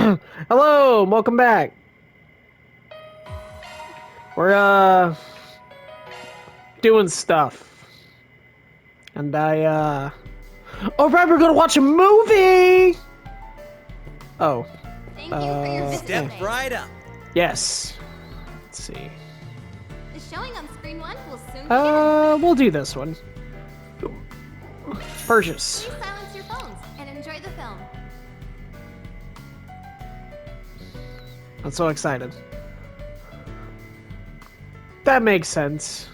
Hello, welcome back. We're doing stuff. And oh right, we're gonna watch a movie! Oh. Thank you for your visit. Step right up. Yes. Let's see. The showing on screen 1 will soon begin. We'll do this one. Purchase. Please silence your phones and enjoy the film. I'm so excited. That makes sense.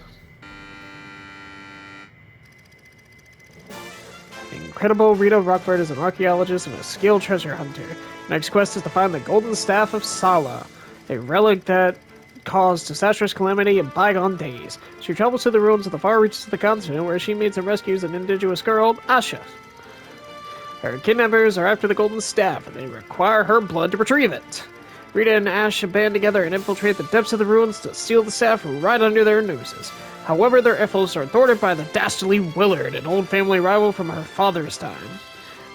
Incredible Rita Rockford is an archaeologist and a skilled treasure hunter. Next quest is to find the Golden Staff of Sala, a relic that caused disastrous calamity in bygone days. She travels to the ruins of the far reaches of the continent, where she meets and rescues an indigenous girl, Asha. Her kidnappers are after the Golden Staff, and they require her blood to retrieve it. Rita and Ash band together and infiltrate the depths of the ruins to steal the staff right under their noses. However, their efforts are thwarted by the dastardly Willard, an old family rival from her father's time.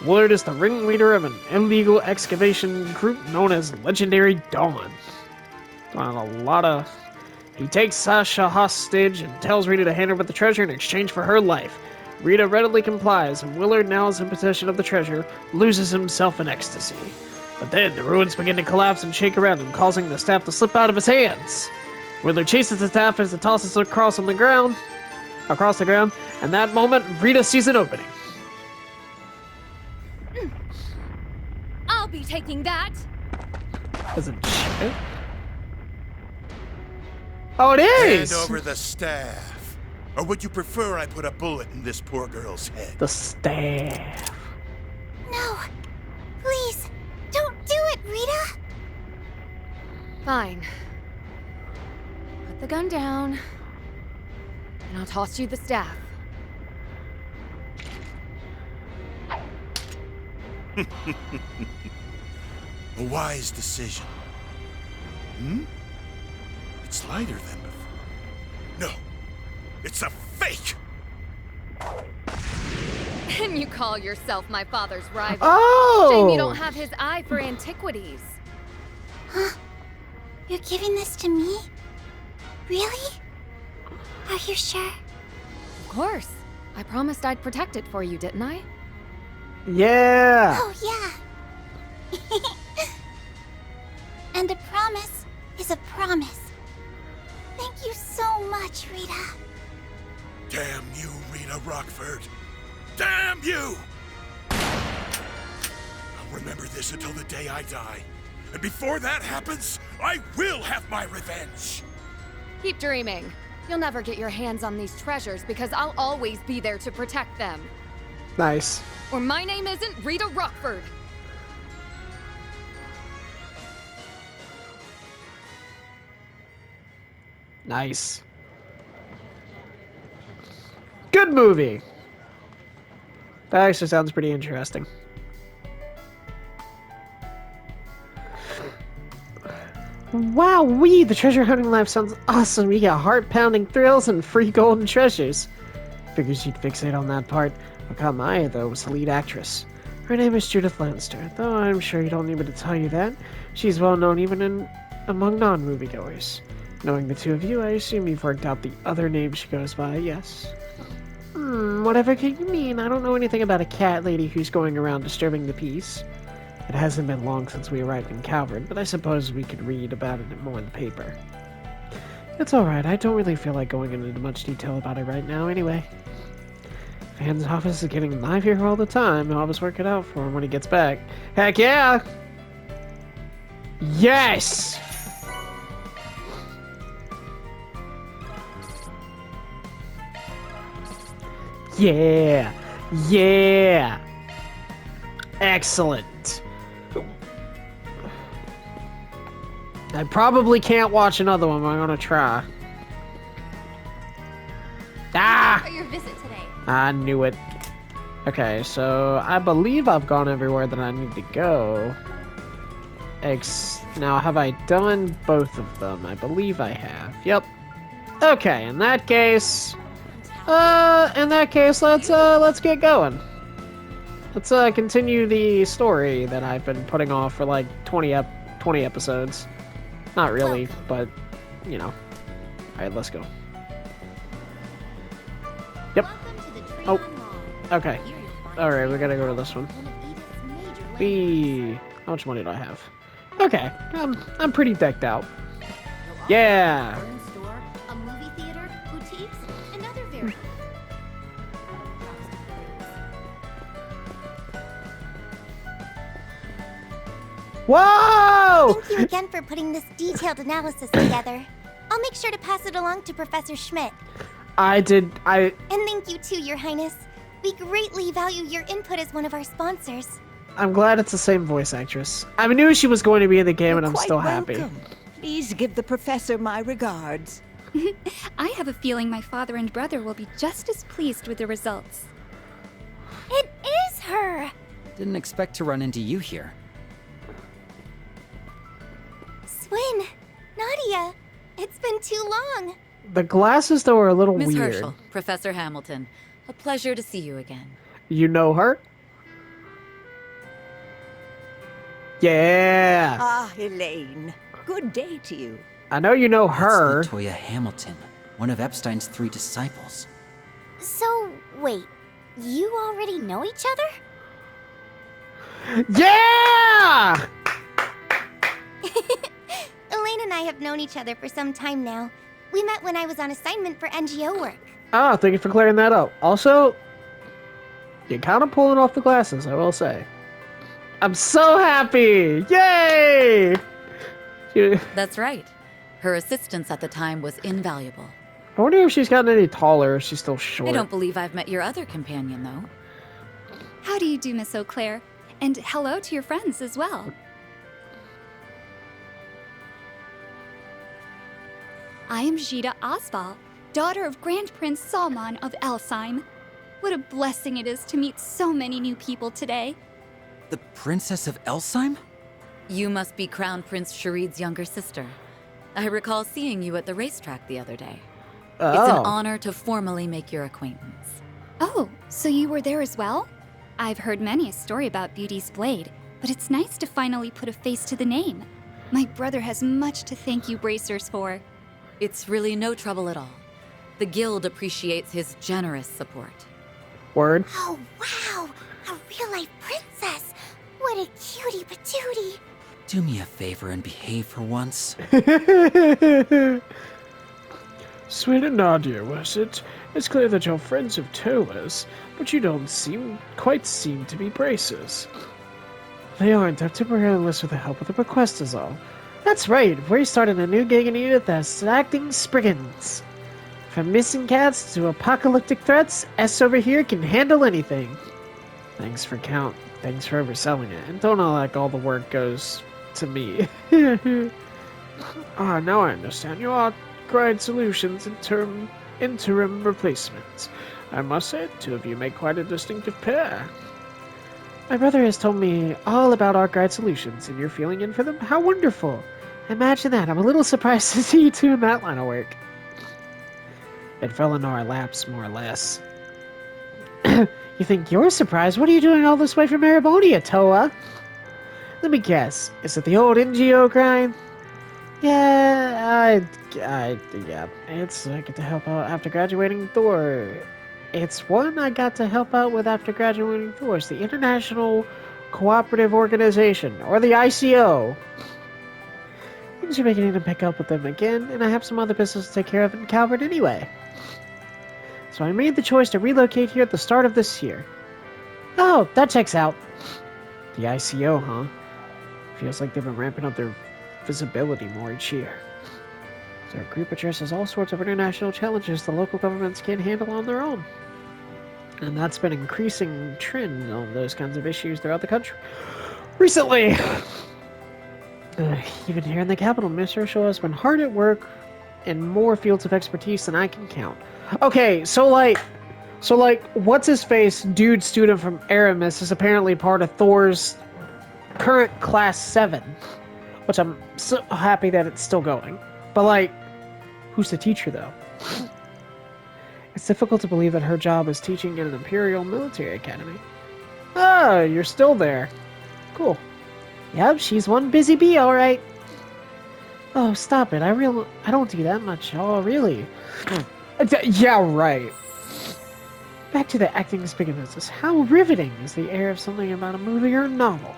Willard is the ringleader of an illegal excavation group known as Legendary Dawn. He takes Sasha hostage and tells Rita to hand over the treasure in exchange for her life. Rita readily complies, and Willard, now is in possession of the treasure, loses himself in ecstasy. But then, the ruins begin to collapse and shake around him, causing the staff to slip out of his hands. Willard chases the staff as it tosses it across the ground, and that moment, Rita sees an opening. I'll be taking that. Is it shit? Oh, it is! Hand over the staff. Or would you prefer I put a bullet in this poor girl's head? The staff. No, please, don't do it, Rita. Fine. Put the gun down, and I'll toss you the staff. A wise decision. It's lighter than before. No, it's a fake! And you call yourself my father's rival. Oh! Shame you don't have his eye for antiquities. Huh? You're giving this to me? Really? Are you sure? Of course. I promised I'd protect it for you, didn't I? Yeah! Oh, yeah. And a promise is a promise. Thank you so much, Rita. Damn you, Rita Rockford! Damn you! I'll remember this until the day I die. And before that happens, I will have my revenge! Keep dreaming. You'll never get your hands on these treasures because I'll always be there to protect them. Nice. Or my name isn't Rita Rockford. Nice. Good movie. That actually sounds pretty interesting. Wow-wee, the treasure hunting life sounds awesome. You got heart-pounding thrills and free golden treasures. Figures you'd fixate on that part. What caught my eye, though, was the lead actress. Her name is Judith Lannister, though I'm sure you don't need me to tell you that. She's well known even among non-moviegoers. Knowing the two of you, I assume you've worked out the other name she goes by, yes? Whatever can you mean? I don't know anything about a cat lady who's going around disturbing the peace. It hasn't been long since we arrived in Calvert, but I suppose we could read about it more in the paper. It's alright, I don't really feel like going into much detail about it right now anyway. Van's office is getting live here all the time. I'll just work it out for him when he gets back. Heck yeah! Yes! Yeah! Yeah! Excellent! I probably can't watch another one, but I'm gonna try. Ah! For your visit today. I knew it. Okay, so I believe I've gone everywhere that I need to go. Now, have I done both of them? I believe I have. Yep. Okay, in that case, let's get going. Let's continue the story that I've been putting off for like 20 episodes. Not really, but, you know. Alright, let's go. Yep. Oh, okay. Alright, we gotta go to this one. How much money do I have? Okay, I'm pretty decked out. Yeah! Store, a movie theater, boutiques, and other very Whoa! Thank you again for putting this detailed analysis together. I'll make sure to pass it along to Professor Schmidt. And thank you too, Your Highness. We greatly value your input as one of our sponsors. I'm glad it's the same voice actress. I knew she was going to be in the game, and I'm Quite still happy. welcome. Please give the professor my regards. I have a feeling my father and brother will be just as pleased with the results. It is her! Didn't expect to run into you here. Swin, Nadia, it's been too long. The glasses, though, are a little Miss weird. Herschel, Professor Hamilton, a pleasure to see you again. You know her? Yeah! Ah, Elaine. Good day to you. I know you know her. That's the Toya Hamilton, one of Epstein's 3 disciples. So, wait, you already know each other? Yeah! Elaine and I have known each other for some time now. We met when I was on assignment for NGO work. Oh, thank you for clearing that up. Also, you're kind of pulling off the glasses, I will say. I'm so happy! Yay! That's right. Her assistance at the time was invaluable. I wonder if she's gotten any taller, or if she's still short. I don't believe I've met your other companion, though. How do you do, Miss Eau Claire? And hello to your friends as well. I am Jita Osval, daughter of Grand Prince Salman of Elsheim. What a blessing it is to meet so many new people today. The Princess of Elsheim? You must be Crown Prince Sharid's younger sister. I recall seeing you at the racetrack the other day. It's an honor to formally make your acquaintance. Oh, so you were there as well? I've heard many a story about Beauty's Blade, but it's nice to finally put a face to the name. My brother has much to thank you Bracers for. It's really no trouble at all. The Guild appreciates his generous support. Word. Oh, wow! A real-life princess! What a cutie patootie! Do me a favor and behave for once. Sweet and Nadia, was it? It's clear that you're friends of Towa's, but you don't quite seem to be bracers. They aren't. I've temporarily enlisted with the help of the bequest is all. That's right. We started a new gang in Edith as acting Spriggans. From missing cats to apocalyptic threats, S over here can handle anything. Thanks for overselling it. And don't like all the work goes to me. Now I understand. You are Grind Solutions interim replacements. I must say, two of you make quite a distinctive pair. My brother has told me all about our Guide Solutions, and you're filling in for them? How wonderful! Imagine that. I'm a little surprised to see you two in that line of work. It fell into our laps, more or less. You think you're surprised? What are you doing all this way from Maribonia, Towa? Let me guess. Is it the old NGO grind? Yeah, it's I get to help out after graduating Thor. It's one I got to help out with after graduating Thor. It's the International Cooperative Organization, or the ICO. Things are beginning to pick up with them again, and I have some other business to take care of in Calvert anyway. So I made the choice to relocate here at the start of this year. Oh, that checks out. The ICO, huh? Feels like they've been ramping up their visibility more each year. Their group addresses all sorts of international challenges the local governments can't handle on their own. And that's been an increasing trend on those kinds of issues throughout the country. Recently! Even here in the capital, Miss Herschel has been hard at work in more fields of expertise than I can count. Okay, so what's his face, dude student from Aramis is apparently part of Thor's current class 7, which I'm so happy that it's still going. But who's the teacher though? It's difficult to believe that her job is teaching in an Imperial military academy. Oh, you're still there. Cool. Yep, she's one busy bee, alright. Oh, stop it. I don't do that much. Oh, really? Yeah, right. Back to the acting speaking business. How riveting is the air of something about a movie or a novel?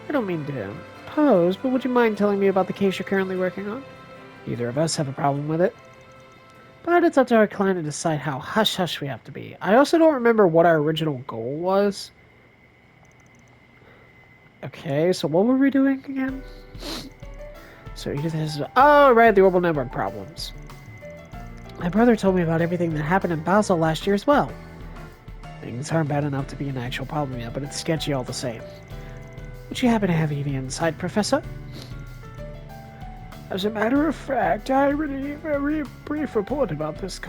I don't mean to pose, but would you mind telling me about the case you're currently working on? Neither of us have a problem with it. But it's up to our client to decide how hush-hush we have to be. I also don't remember what our original goal was. Okay, so what were we doing again? So Edith has... Oh, right, the orbital network problems. My brother told me about everything that happened in Basel last year as well. Things aren't bad enough to be an actual problem yet, but it's sketchy all the same. Would you happen to have any insight, Professor? As a matter of fact, I read a very brief report about this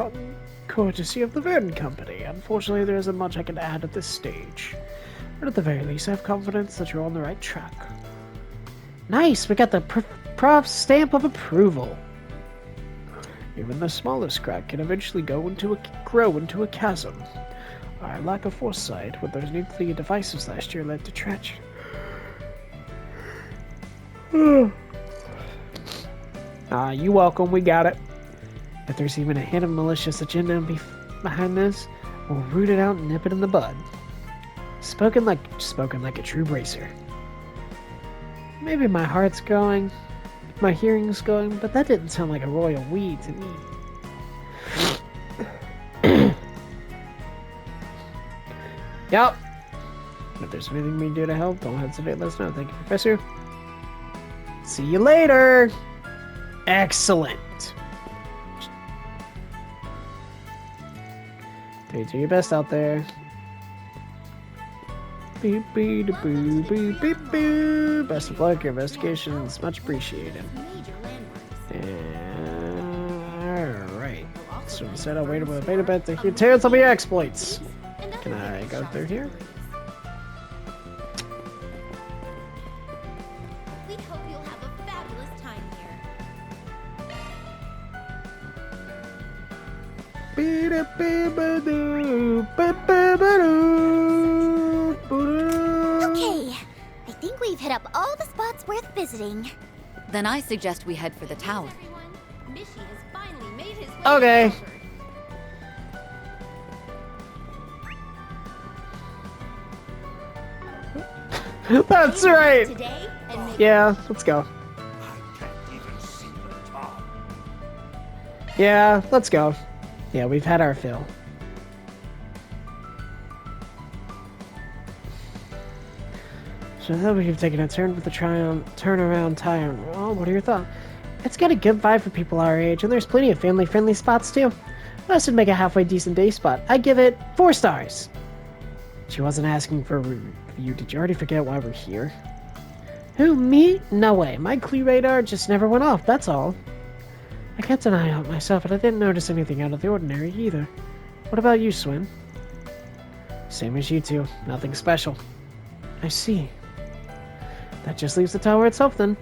courtesy of the Verne Company. Unfortunately, there isn't much I can add at this stage. But at the very least, I have confidence that you're on the right track. Nice! We got the prof's stamp of approval. Even the smallest crack can eventually grow into a chasm. Our lack of foresight with those nuclear devices last year led to tragedy. You're welcome, we got it. If there's even a hint of malicious agenda behind this, we'll root it out and nip it in the bud. Spoken like a true bracer. Maybe my heart's going, my hearing's going, but that didn't sound like a royal we to me. Yup. If there's anything we can do to help, don't hesitate, let us know. Thank you, Professor. See you later! Excellent! Do your best out there. Beep, beep, beep, beep, beep, beep. Best of luck, your investigations much appreciated. Alright. So we said I'll wait about a beta bet to hear tales of your exploits. Can I go through here? We hope you'll have a fabulous time here. Okay, I think we've hit up all the spots worth visiting. Then I suggest we head for the tower. Okay. That's right. Yeah, let's go. Yeah, let's go. Yeah, we've had our fill. So now we've taken a turn with the turnaround tire. Oh, what are your thoughts? It's got a good vibe for people our age, and there's plenty of family-friendly spots too. Plus, it'd make a halfway decent day spot. I give it 4 stars. She wasn't asking for a review. Did you already forget why we're here? Who, me? No way. My clue radar just never went off, that's all. I kept an eye out myself, and I didn't notice anything out of the ordinary either. What about you, Swin? Same as you two. Nothing special. I see. That just leaves the tower itself, then.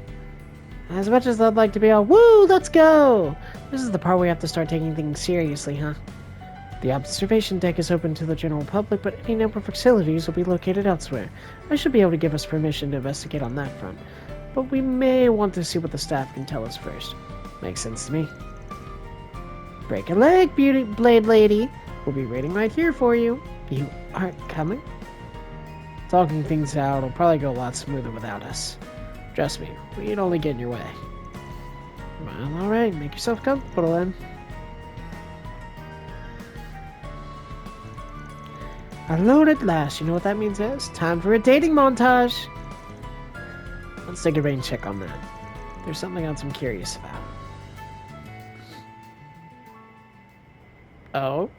As much as I'd like to be all, woo, let's go! This is the part where we have to start taking things seriously, huh? The observation deck is open to the general public, but any number of facilities will be located elsewhere. I should be able to give us permission to investigate on that front, but we may want to see what the staff can tell us first. Makes sense to me. Break a leg, beauty blade lady. We'll be waiting right here for you. You aren't coming? Talking things out will probably go a lot smoother without us. Trust me, we'd only get in your way. Well, alright, make yourself comfortable then. Alone at last, you know what that means is? Time for a dating montage! Let's take a rain check on that. There's something else I'm curious about. Oh?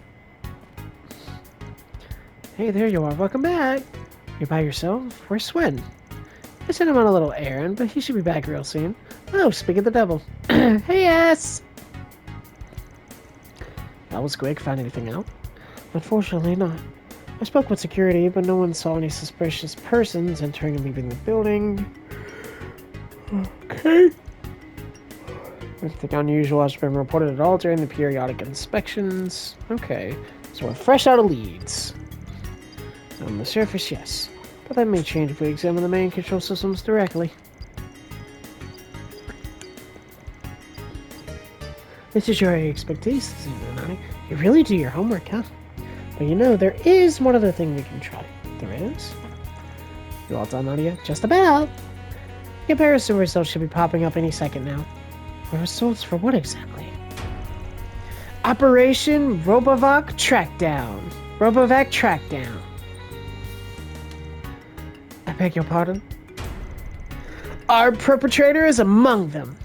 Hey, there you are, welcome back! You're by yourself? Where's Swin? I sent him on a little errand, but he should be back real soon. Oh, speak of the devil. Hey, ass! That was quick. Find anything out? Unfortunately not. I spoke with security, but no one saw any suspicious persons entering and leaving the building. Okay. Nothing unusual has been reported at all during the periodic inspections. Okay. So we're fresh out of leads. On the surface, yes. But that may change if we examine the main control systems directly. This is your expertise, Nani. You really do your homework, huh? But you know, there is one other thing we can try. There is? You all done, Nadia? Just about. Comparison results should be popping up any second now. Results for what exactly? Operation Robovac Trackdown. Robovac Trackdown. I beg your pardon? Our perpetrator is among them.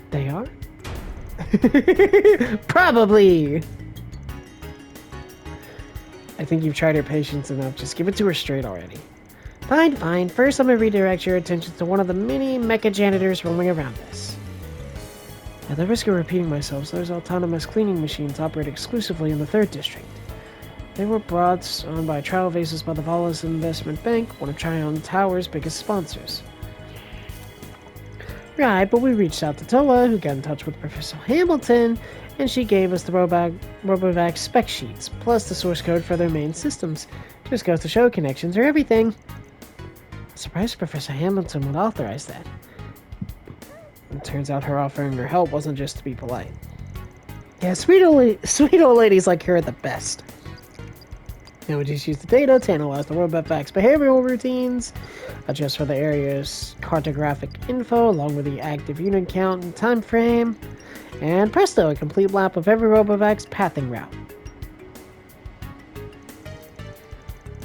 They are? Probably. I think you've tried her patience enough. Just give it to her straight already. Fine, fine. First, I'm going to redirect your attention to one of the many mecha janitors roaming around us. At the risk of repeating myself, those autonomous cleaning machines operate exclusively in the 3rd District. They were brought on by trial basis by the Valas Investment Bank, one of Tryon Tower's biggest sponsors. Right, but we reached out to Towa, who got in touch with Professor Hamilton, and she gave us the Robovac spec sheets, plus the source code for their main systems. Just goes to show connections are everything. I'm surprised Professor Hamilton would authorize that. It turns out her offering her help wasn't just to be polite. Yeah, sweet old ladies like her are the best. Now we just use the data to analyze the Robovac's behavioral routines, adjust for the area's cartographic info along with the active unit count and time frame, and presto, a complete map of every Robovac's pathing route.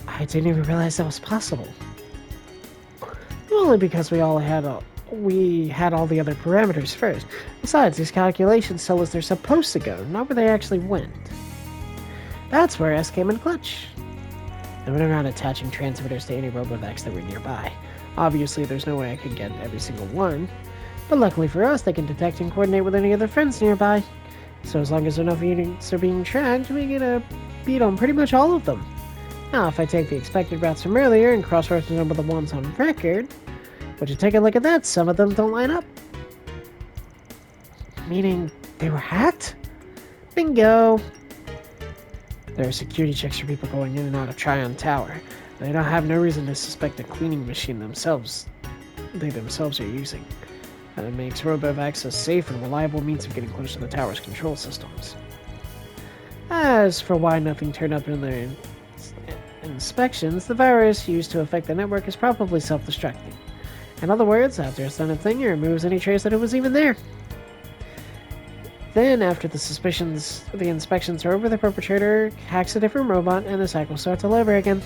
I didn't even realize that was possible. Only because we had all the other parameters first. Besides, these calculations tell us they're supposed to go, not where they actually went. That's where S came in clutch. I went around attaching transmitters to any Robovacs that were nearby. Obviously, there's no way I could get every single one, but luckily for us, they can detect and coordinate with any other friends nearby. So as long as enough units are being tracked, we get a beat on pretty much all of them. Now, if I take the expected routes from earlier and cross-reference them with the ones on record, would you take a look at that? Some of them don't line up. Meaning, they were hacked? Bingo! There are security checks for people going in and out of Tryon Tower. They don't have no reason to suspect the cleaning machine they themselves are using. And it makes Robovacs a safe and reliable means of getting close to the tower's control systems. As for why nothing turned up in their inspections, the virus used to affect the network is probably self-destructing. In other words, after it's done a thing, it removes any trace that it was even there. Then, after the inspections are over, the perpetrator hacks a different robot, and the cycle starts all over again.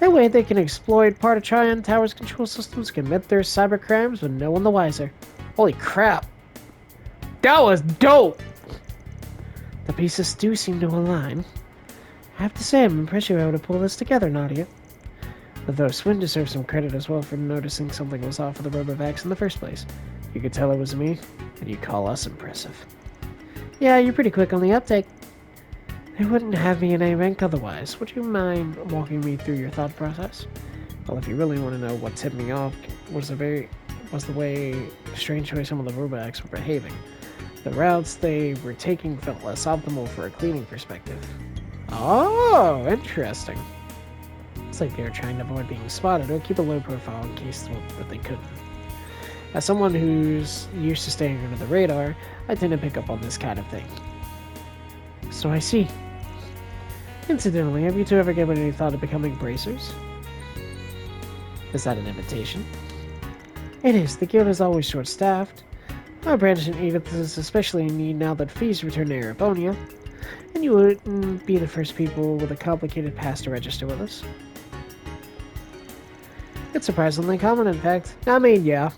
That way, they can exploit part of Tryon Tower's control systems, commit their cyber crimes with no one the wiser. Holy crap! That was dope! The pieces do seem to align. I have to say, I'm impressed you were able to pull this together, Nadia. Although Swin deserves some credit as well for noticing something was off with the Robovacs in the first place. You could tell it was me, and you call us impressive. Yeah, you're pretty quick on the uptake. They wouldn't have me in a rank otherwise. Would you mind walking me through your thought process? Well, if you really want to know what tipped me off was the way strangely some of the Robovacs were behaving. The routes they were taking felt less optimal for a cleaning perspective. Oh, interesting. It's like they were trying to avoid being spotted or keep a low profile in case that they couldn't. As someone who's used to staying under the radar, I tend to pick up on this kind of thing. So I see. Incidentally, have you two ever given any thought of becoming bracers? Is that an invitation? It is. The guild is always short-staffed. Our branch in Edith is especially in need now that fees return to Arabonia. And you wouldn't be the first people with a complicated past to register with us. It's surprisingly common, in fact. I mean, yeah.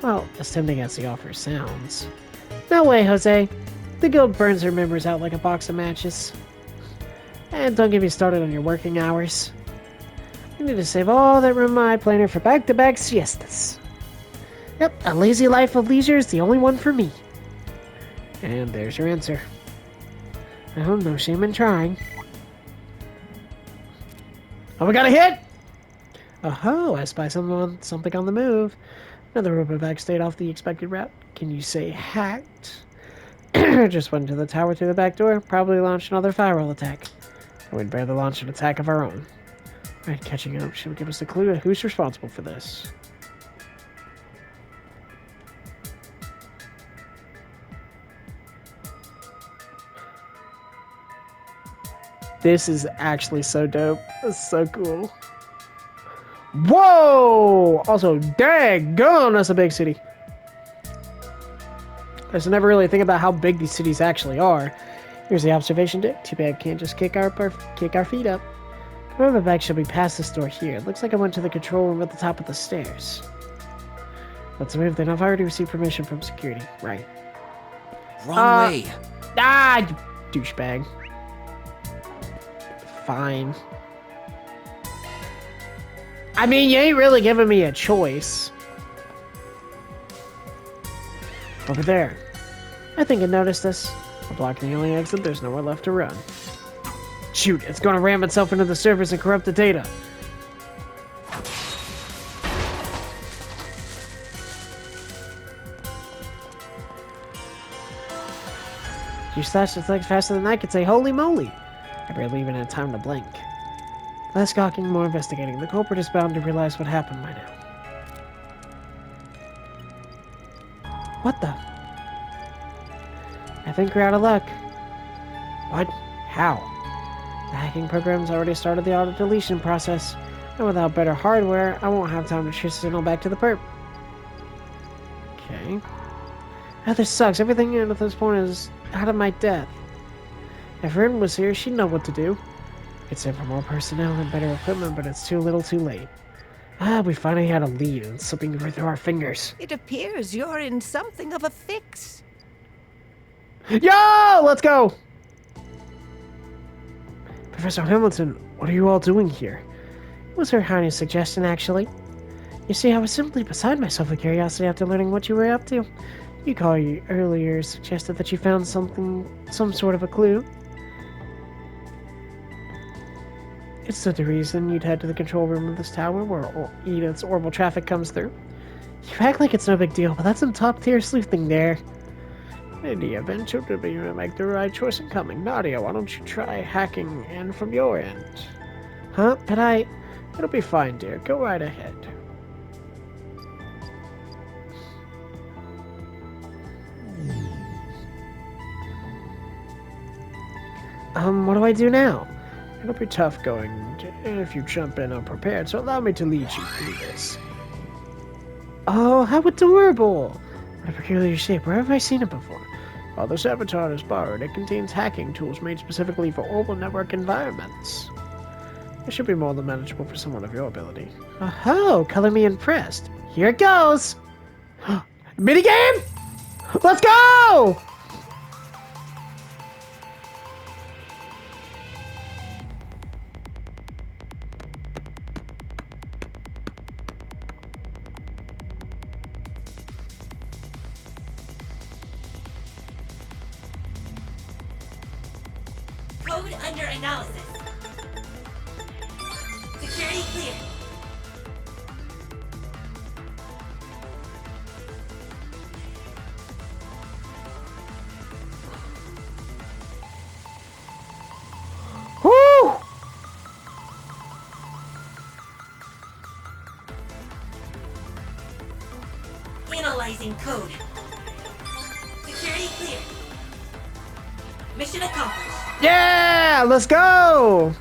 Well, as tempting as the offer sounds. No way, Jose. The guild burns their members out like a box of matches. And don't get me started on your working hours. I need to save all that room in my planner for back-to-back siestas. Yep, a lazy life of leisure is the only one for me. And there's your answer. Oh, no shame in trying. Oh, we got a hit! Oh, I spy something on the move. Another Robovac stayed off the expected route. Can you say hacked? Just went to the tower through the back door. Probably launched another firewall attack. We'd better launch an attack of our own. Alright, catching up should give us a clue of who's responsible for this. This is actually so dope. This is so cool. Whoa! Also, daggone, that's a big city. I just never really think about how big these cities actually are. Here's the observation deck. Too bad can't just kick our feet up. Remember, bag should be past this door here. It looks like I went to the control room at the top of the stairs. Let's move then. I've already received permission from security. Right. Wrong way. Ah, you douchebag. Fine. I mean, you ain't really giving me a choice. Over there. I think I noticed this. I'll block the only exit. There's nowhere left to run. Shoot, it's gonna ram itself into the servers and corrupt the data. You slashed its legs faster than I could say, holy moly! I barely even had time to blink. Less gawking, more investigating. The culprit is bound to realize what happened by now. What the? I think we're out of luck. What? How? The hacking program's already started the auto-deletion process, and without better hardware, I won't have time to trace the signal back to the perp. Okay. Oh, this sucks. Everything at this point is out of my depth. If Rin was here, she'd know what to do. It's in for more personnel and better equipment, but it's too little too late. Ah, we finally had a lead, and it's slipping right through our fingers. It appears you're in something of a fix. Yo! Let's go! Professor Hamilton, what are you all doing here? It was Her Highness' suggestion, actually. You see, I was simply beside myself with curiosity after learning what you were up to. You earlier suggested that you found some sort of a clue. It's the reason you'd head to the control room of this tower where Edith's orbital traffic comes through. You act like it's no big deal, but that's some top-tier sleuthing there. In the event you make the right choice in coming, Nadia, why don't you try hacking in from your end? Huh? But it'll be fine, dear. Go right ahead. What do I do now? It'll be tough going if you jump in unprepared, so allow me to lead you through this. Oh, how adorable! What a peculiar shape. Where have I seen it before? While this avatar is borrowed, it contains hacking tools made specifically for orbital network environments. It should be more than manageable for someone of your ability. Oh, color me impressed. Here it goes! Minigame? Let's go! Code under analysis. Security clear. Woo! Analyzing code. Security clear. Mission accomplished. Yeah! Let's go!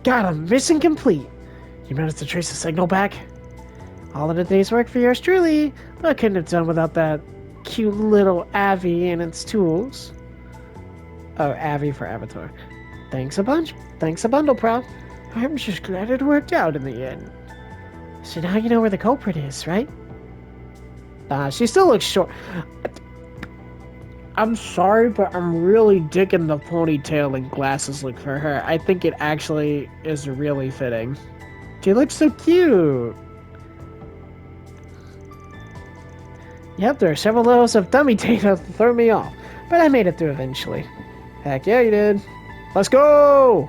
Got him! Mission complete! You managed to trace the signal back? All in a day's work for yours truly, but I couldn't have done without that cute little Avi and its tools. Oh, Avi for Avatar. Thanks a bunch. Thanks a bundle, Prof. I'm just glad it worked out in the end. So now you know where the culprit is, right? She still looks short. I'm sorry, but I'm really digging the ponytail and glasses look for her. I think it actually is really fitting. She looks so cute. Yep, there are several levels of dummy data to throw me off, but I made it through eventually. Heck yeah, you did. Let's go!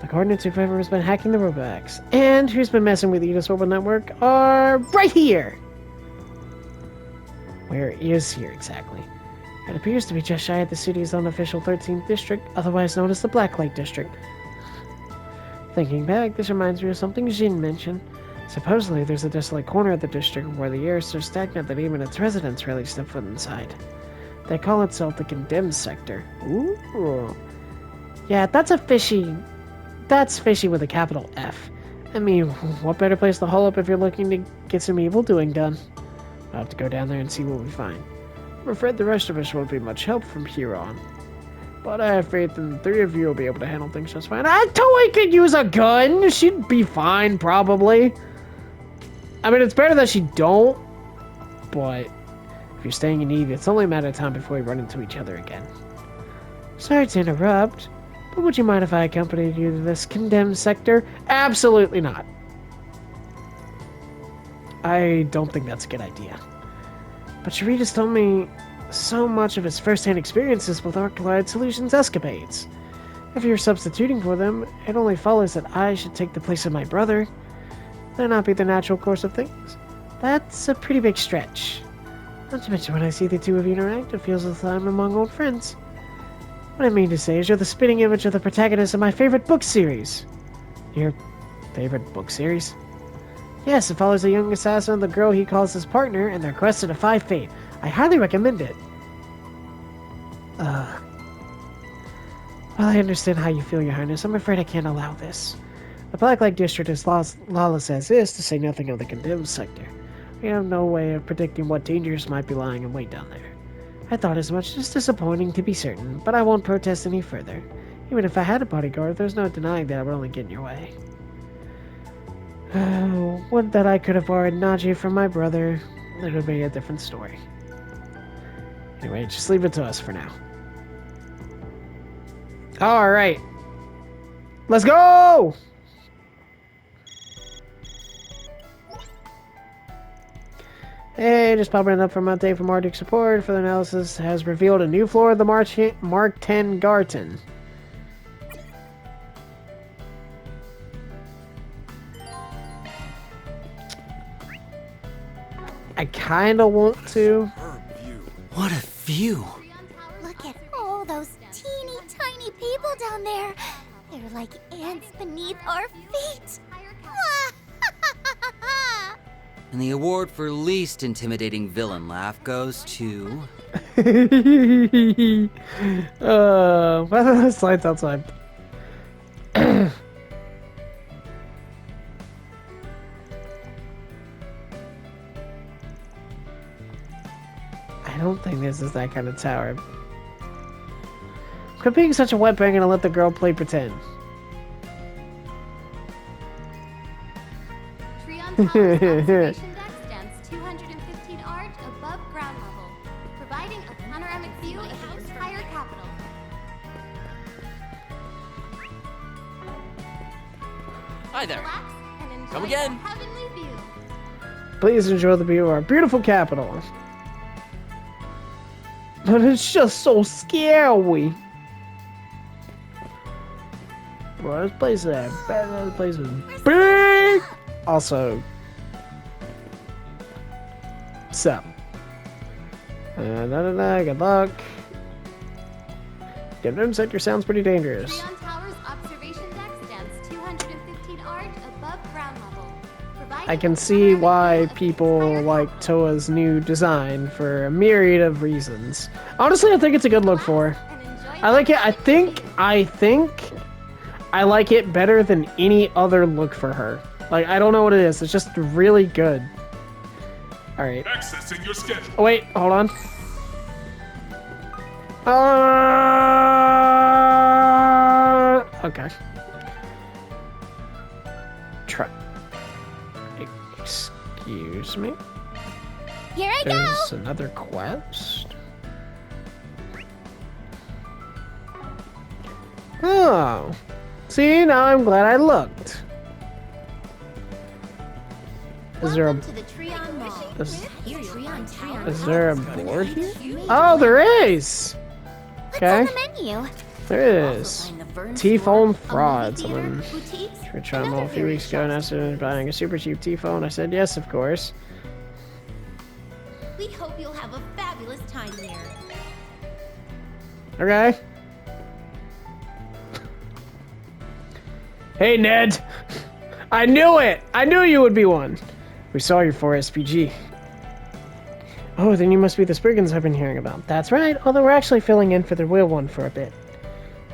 The coordinates of whoever has been hacking the robots and who's been messing with Edith's orbital network are right here! Where is here exactly? It appears to be just shy of the city's unofficial 13th district, otherwise known as the Blacklight District. Thinking back, this reminds me of something Jin mentioned. Supposedly, there's a desolate corner of the district where the air is so stagnant that even its residents rarely step foot inside. They call itself the Condemned Sector. Ooh. Yeah, that's a fishy... That's fishy with a capital F. I mean, what better place to haul up if you're looking to get some evil doing done? I'll have to go down there and see what we find. I'm afraid the rest of us won't be much help from here on. But I have faith in the three of you will be able to handle things just fine. Towa could use a gun! She'd be fine, probably. I mean, it's better that she don't. But if you're staying in need, it's only a matter of time before we run into each other again. Sorry to interrupt, but would you mind if I accompanied you to this condemned sector? Absolutely not. I don't think that's a good idea. But Sharita's told me so much of his first-hand experiences with Arclight Solutions escapades. If you're substituting for them, it only follows that I should take the place of my brother. That not be the natural course of things. That's a pretty big stretch. Not to mention when I see the two of you interact, it feels as though I'm among old friends. What I mean to say is you're the spitting image of the protagonist of my favorite book series. Your favorite book series? Yes, it follows a young assassin and the girl he calls his partner and their quest to defy fate. I highly recommend it. Well, I understand how you feel, Your Highness. I'm afraid I can't allow this. The Blacklight District is lawless as is, to say nothing of the Condemned Sector. We have no way of predicting what dangers might be lying in wait down there. I thought as much. It's disappointing, to be certain, but I won't protest any further. Even if I had a bodyguard, there's no denying that I would only get in your way. Would that I could have borrowed Naji from my brother. It would be a different story. Anyway, just leave it to us for now. Alright. Let's go! Hey, just popping up from update from Arctic Support. Further analysis has revealed a new floor of the Mark 10 Garden. I kinda want to. What a view! Look at all those teeny tiny people down there. They're like ants beneath our feet. And the award for least intimidating villain laugh goes to... Why are those lights outside? I don't think this is that kind of tower. Quit being such a wetbang and let the girl play pretend. Observation deck stands 215 arch above ground level, providing a panoramic view of the entire capital. Hi there. Relax and enjoy Come again. the heavenly view. Please enjoy the view of our beautiful capital. But it's just so scary. Bro, this place is big. Also, so, good luck. Condemned Sector sounds pretty dangerous. Freon Tower's observation deck stands 215 arch above ground level. I can see why people like Towa's new design for a myriad of reasons. Honestly, I think it's a good look for her. I like it. I think I like it better than any other look for her. Like, I don't know what it is. It's just really good. Alright. Accessing your schedule. Oh, wait. Hold on. Okay. Try. Excuse me? Here I go! There's another quest? Oh. See, now I'm glad I looked. Is there a... Is there a board here? Oh, there is! Okay. What's on the menu? There is. T-phone fraud. Someone tried them all a few weeks ago and asked me buying a super cheap T-phone. I said yes, of course. We hope you'll have a Okay? Hey, Ned! I knew it! I knew you would be one! We saw you for SPG. Oh, then you must be the Spriggans I've been hearing about. That's right, although we're actually filling in for the real one for a bit.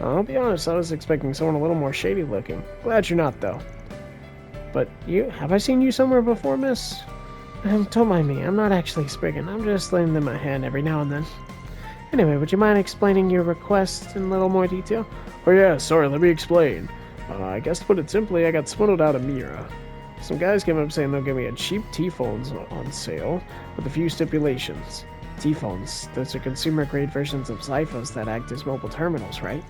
I'll be honest, I was expecting someone a little more shady looking. Glad you're not, though. But have I seen you somewhere before, miss? Don't mind me, I'm not actually a Spriggan. I'm just lending them a hand every now and then. Anyway, would you mind explaining your request in a little more detail? Oh yeah, sorry, let me explain. I guess to put it simply, I got swindled out of Mira. Some guys came up saying they'll give me a cheap T-phones on sale with a few stipulations. T-phones, those are consumer-grade versions of Zyphos that act as mobile terminals, right?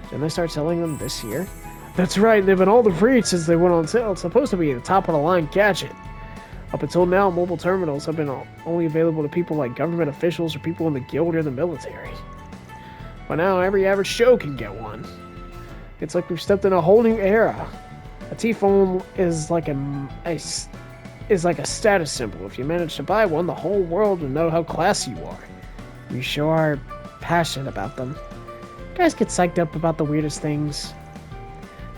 Didn't they start selling them this year? That's right, they've been all the rage since they went on sale. It's supposed to be a top-of-the-line gadget. Up until now, mobile terminals have been only available to people like government officials or people in the guild or the military. But now, every average Joe can get one. It's like we've stepped in a whole new era. A T-phone is like a status symbol. If you manage to buy one, the whole world will know how classy you are. We sure are passionate about them. Guys get psyched up about the weirdest things.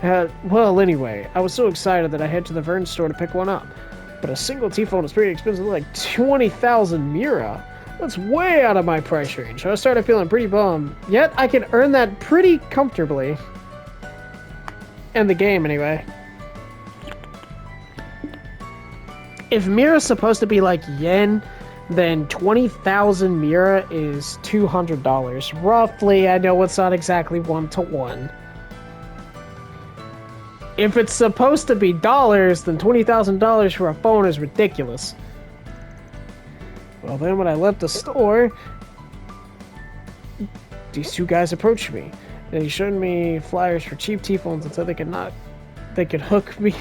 Well, anyway, I was so excited that I head to the Vern store to pick one up. But a single T-phone is pretty expensive, like 20,000 Mira. That's way out of my price range. So I started feeling pretty bummed. Yet I can earn that pretty comfortably. In the game, anyway. If Mira's supposed to be like yen, then 20,000 Mira is $200. Roughly, I know it's not exactly 1-to-1. If it's supposed to be dollars, then $20,000 for a phone is ridiculous. Well, then when I left the store, these two guys approached me. They showed me flyers for cheap T-phones and said they could hook me.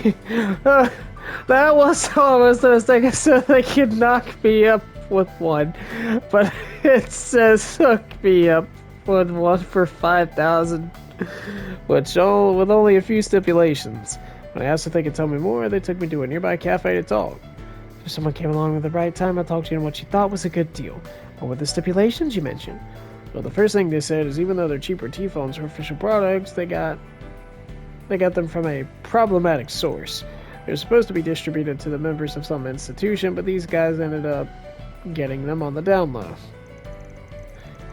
That was almost a mistake. So they could knock me up with one, but it says hook me up with one for 5,000, which with only a few stipulations. When I asked if they could tell me more, they took me to a nearby cafe to talk. If someone came along at the right time, I talked to you on what you thought was a good deal. What were the stipulations you mentioned? Well, the first thing they said is even though they're cheaper T-phones or official products, they got them from a problematic source. They're supposed to be distributed to the members of some institution, but these guys ended up getting them on the down low.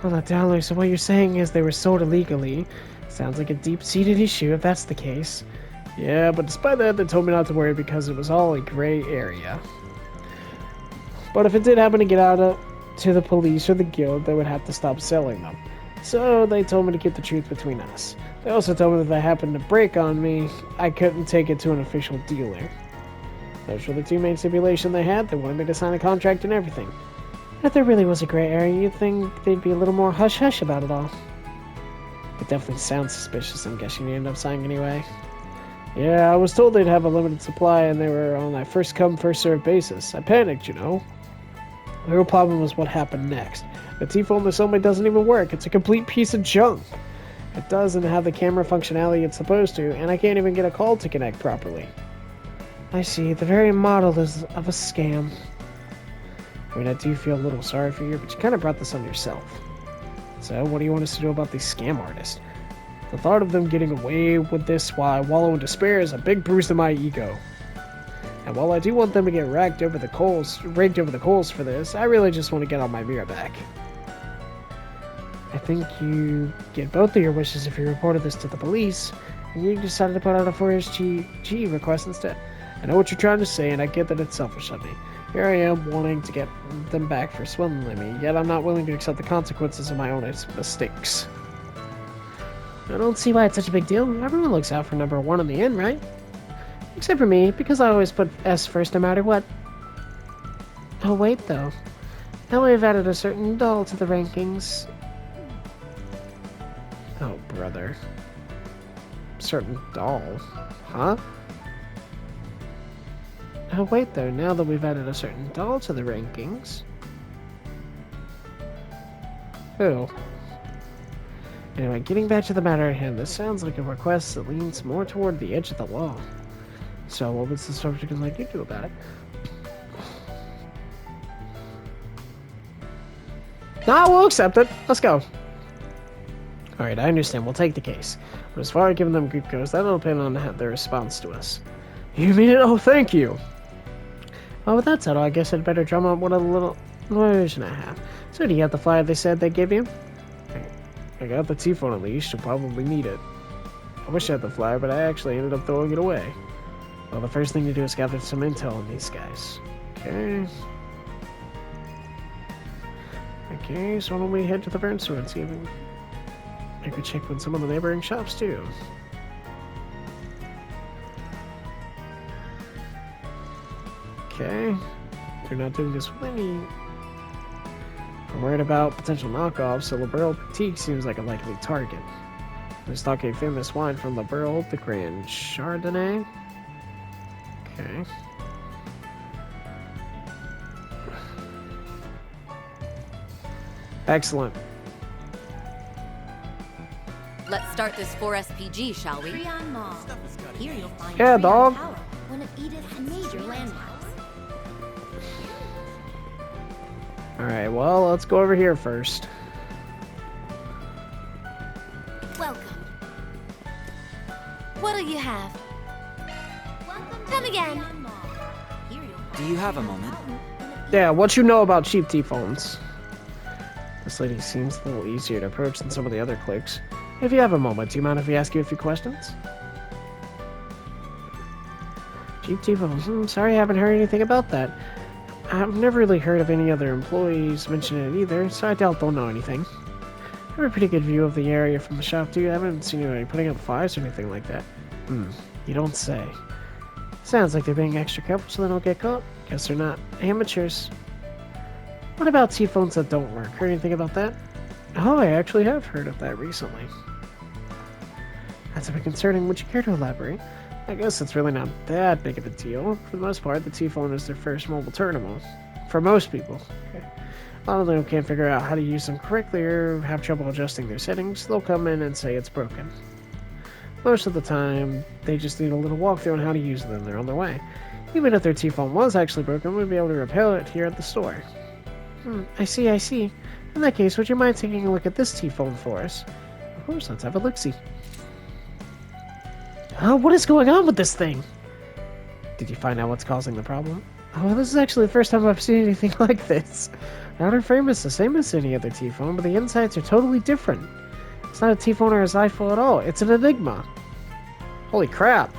On the down low, so what you're saying is they were sold illegally. Sounds like a deep-seated issue if that's the case. Yeah, but despite that, they told me not to worry because it was all a gray area. But if it did happen to get out to the police or the guild, they would have to stop selling them. So they told me to keep the truth between us. They also told me that if they happened to break on me, I couldn't take it to an official dealer. Those were the two main stipulations they had. They wanted me to sign a contract and everything. If there really was a gray area, you'd think they'd be a little more hush-hush about it all. It definitely sounds suspicious. I'm guessing you ended up signing anyway. Yeah, I was told they'd have a limited supply and they were on a first-come, first-served basis. I panicked, you know. The real problem was what happened next. The T-phone they sold me doesn't even work. It's a complete piece of junk. It doesn't have the camera functionality it's supposed to, and I can't even get a call to connect properly. I see. The very model is of a scam. I mean, I do feel a little sorry for you, but you kind of brought this on yourself. So, what do you want us to do about these scam artists? The thought of them getting away with this while I wallow in despair is a big bruise to my ego. And while I do want them to get raked over the coals for this, I really just want to get all my Mira back. I think you get both of your wishes if you reported this to the police, and you decided to put out a 4SG request instead. I know what you're trying to say, and I get that it's selfish of me. Here I am, wanting to get them back for swindling me, yet I'm not willing to accept the consequences of my own mistakes. I don't see why it's such a big deal. Everyone looks out for number one in the end, right? Except for me, because I always put S first no matter what. Oh wait, though. Now we've added a certain doll to the rankings. Oh, brother. Certain doll? Huh? Oh wait, though. Now that we've added a certain doll to the rankings. Who? Anyway, getting back to the matter at hand, this sounds like a request that leans more toward the edge of the law. So, what would the subject like you do about it? Nah, we'll accept it. Let's go. Alright, I understand. We'll take the case. But as far as giving them good goes, that'll depend on their response to us. You mean it? Oh, thank you! Well, with that said, I guess I'd better drum up one of the little version I have. So do you have the flyer they said they'd give you? I got the T-phone at least. You'll probably need it. I wish I had the flyer, but I actually ended up throwing it away. Well, the first thing to do is gather some intel on these guys. Okay. Okay, so why don't we head to the burn store and see if I could check with some of the neighboring shops too. Okay. They're not doing this with any. I'm worried about potential knockoffs, so Liberal Boutique seems like a likely target. They stock a famous wine from Liberal, the Grand Chardonnay. Okay. Excellent. Let's start this 4SPG, shall we? Treon Mall. Here you'll find Yeah, Treon dog. Tower, one of Edith's major landmarks. Alright, well, let's go over here first. Welcome. What'll you have? Come again. Do you have a moment? Yeah, what you know about cheap T-phones? This lady seems a little easier to approach than some of the other clicks. If you have a moment, do you mind if we ask you a few questions? Cheap T-phones. Sorry I haven't heard anything about that. I've never really heard of any other employees mention it either, so I doubt they'll know anything. I have a pretty good view of the area from the shop too. I haven't seen anybody putting up fires or anything like that. You don't say. Sounds like they're being extra careful so they don't get caught. Guess they're not amateurs. What about T-phones that don't work? Heard anything about that? Oh, I actually have heard of that recently. That's a bit concerning. Would you care to elaborate? I guess it's really not that big of a deal. For the most part, the T-phone is their first mobile terminal. For most people. Okay. A lot of them can't figure out how to use them correctly or have trouble adjusting their settings. They'll come in and say it's broken. Most of the time, they just need a little walkthrough on how to use them and they're on their way. Even if their T-phone was actually broken, we'd be able to repair it here at the store. I see. In that case, would you mind taking a look at this T-phone for us? Of course, let's have a look-see. Oh, what is going on with this thing? Did you find out what's causing the problem? Oh, this is actually the first time I've seen anything like this. The outer frame is the same as any other T-phone, but the insides are totally different. It's not a T-phone or a Zyphone at all. It's an enigma. Holy crap.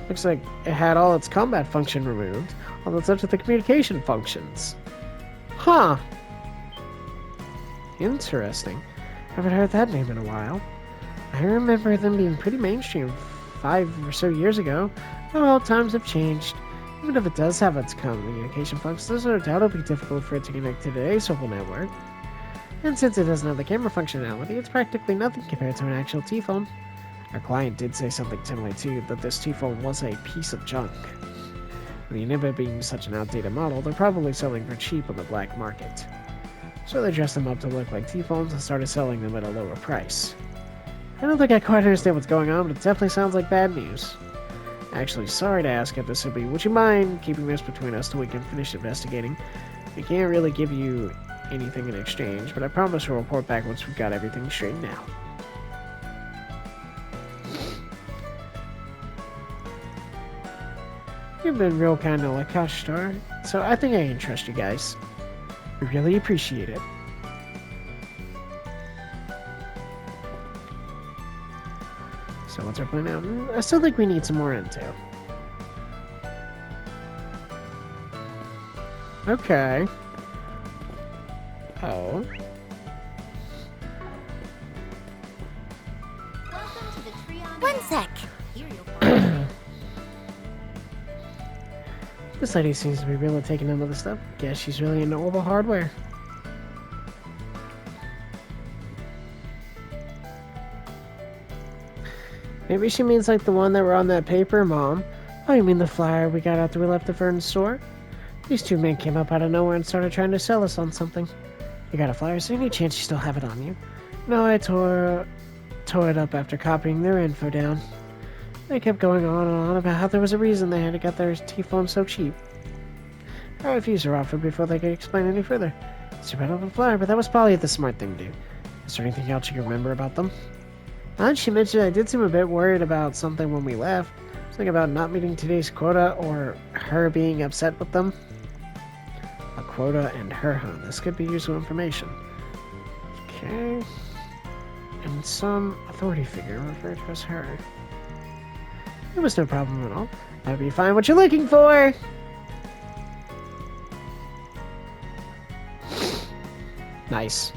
Looks like it had all its combat function removed, although it's up to the communication functions. Huh. Interesting. Haven't heard that name in a while. I remember them being pretty mainstream 5 or so years ago. Oh, times have changed. Even if it does have its communication functions, there's no doubt it'll be difficult for it to connect to today's mobile network. And since it doesn't have the camera functionality, it's practically nothing compared to an actual T-phone. Our client did say something similar too, that this T-phone was a piece of junk. With the Enigma being such an outdated model, they're probably selling for cheap on the black market. So they dressed them up to look like T-phones and started selling them at a lower price. I don't think I quite understand what's going on, but it definitely sounds like bad news. Actually, sorry to ask if this would be. Would you mind keeping this between us till we can finish investigating? We can't really give you anything in exchange, but I promise we'll report back once we've got everything straightened out. You've been real kind to Lakosh Star, so I think I can trust you guys. We really appreciate it. So what's our plan now? I still think we need some more intel. Okay. Oh. Welcome to the Treon One Mall. sec. Here you'll find This lady seems to be really taking into the stuff. Guess she's really into mobile hardware. Maybe she means like the one that were on that paper, Mom. Oh, you mean the flyer we got after we left the Fern store? These two men came up out of nowhere and started trying to sell us on something. You got a flyer? Is there any chance you still have it on you? No, I tore it up after copying their info down. They kept going on and on about how there was a reason they had to get their T-phone so cheap. I refused their offer before they could explain any further. It's too bad on the flyer, but that was probably the smart thing to do. Is there anything else you can remember about them? Now that she mentioned I did seem a bit worried about something when we left. Something about not meeting today's quota or her being upset with them. A quota and her, huh? This could be useful information. Okay. And some authority figure referred to as her. It was no problem at all. I hope you find what you're looking for! Nice.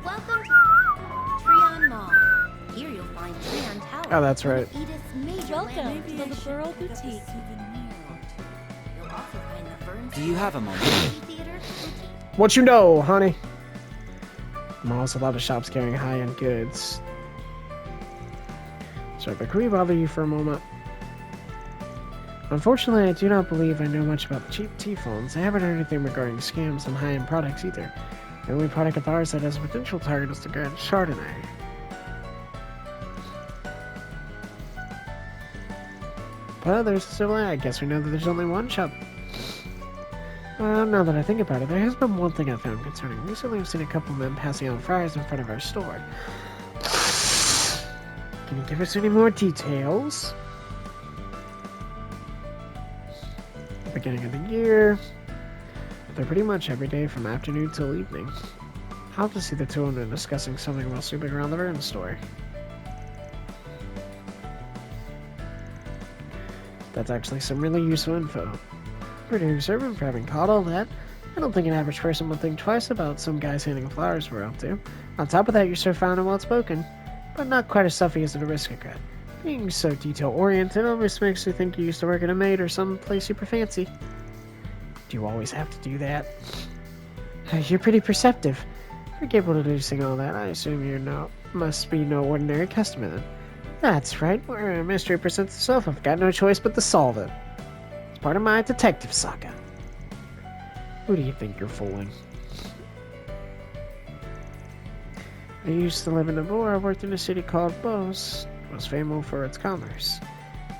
Welcome to Treon Mall. Here you'll find Treon Tower. Oh, that's right. Edith's major Welcome to the Liberal Boutique. You'll also find the Burns Do you have a moment? Theater Boutique. What you know, honey? Malls, a lot of shops carrying high-end goods. Sorry, but could we bother you for a moment? Unfortunately, I do not believe I know much about the cheap T-phones. I haven't heard anything regarding scams on high-end products either. The only product of ours that has a potential target is the Grand Chardonnay. But there's still, I guess we know that there's only one shop. Well, now that I think about it, there has been one thing I found concerning. Recently, I've seen a couple men passing out fryers in front of our store. Can you give us any more details? The beginning of the year. They're pretty much every day from afternoon till evening. I'll have to see the two of them discussing something while snooping around the Vern store. That's actually some really useful info. Producer, for having caught all that, I don't think an average person would think twice about some guys handing flowers we're up to. On top of that, you're so fine and well-spoken, but not quite as stuffy as an aristocrat. Being so detail-oriented almost makes me think you used to work at a maid or some place super fancy. Do you always have to do that? You're pretty perceptive. If you're capable of deducing all that, I assume must be no ordinary customer then. That's right, where a mystery presents itself, I've got no choice but to solve it. It's part of my detective saga. Who do you think you're fooling? I used to live in Nabor. I worked in a city called Bos. It was famous for its commerce.